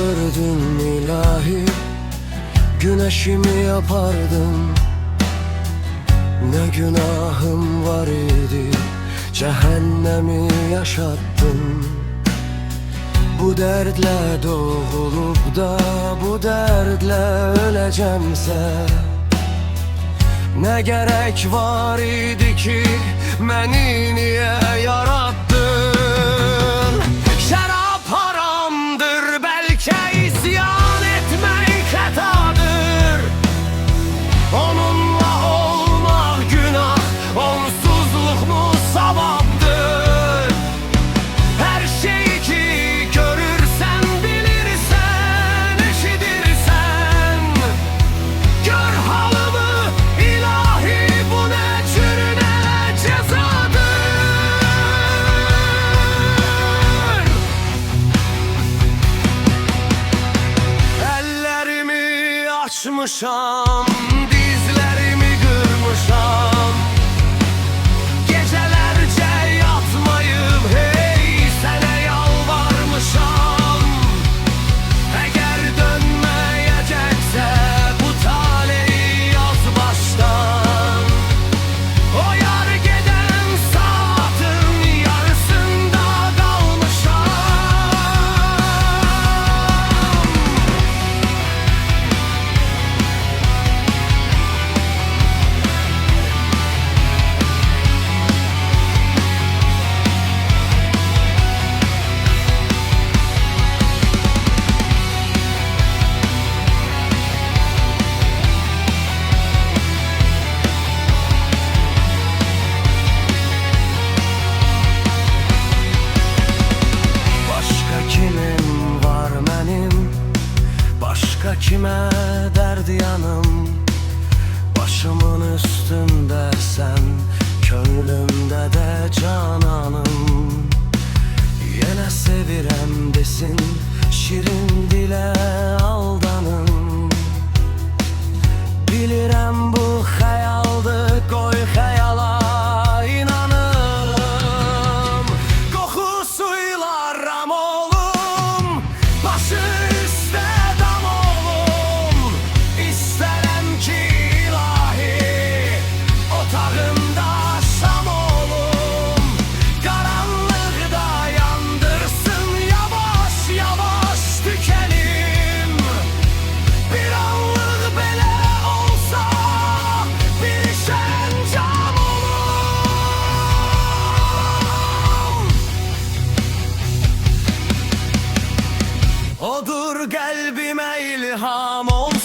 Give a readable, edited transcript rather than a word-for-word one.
gördün ilahi, güneşimi yapardın. Ne günahım var idi, cehennemi yaşattın. Bu derdle doğulup da bu derdle ölecemse, ne gerek var idi ki beni niye yarattın? Şarap haramdır, belki isyan etmek hatadır. Onunla olmak günah, onsuzluk mu savaptır? Her şeyi ki görürsen, bilirsen, işidirsen, gör halımı ilahi, bu ne cür ne cezadır. Ellerimi açmışam, dizlerimi kırmışam, gecelerce yatmayıp hey sana yalvarmışam. Eğer dönmeyecekse bu taleyi yaz baştan. O yar geden saatin yarısında kalmışam. Başka kimim var benim, başka kime derd yanım? Başımın üstünde sen, könlümde de cananım. Yine sevirem desin, şirin dile aldanım. Bilirem bu hayaldı, koy hayala inanım. Kokusuyla ram olum, başı üstte dam olum. İsterem ki ilahi, otağımda şam olum. Karanlıkta yandırsın, yavaş yavaş tükenim. Bir anlık bile olsa bir şencam olum. Odur kalbime ilham ol.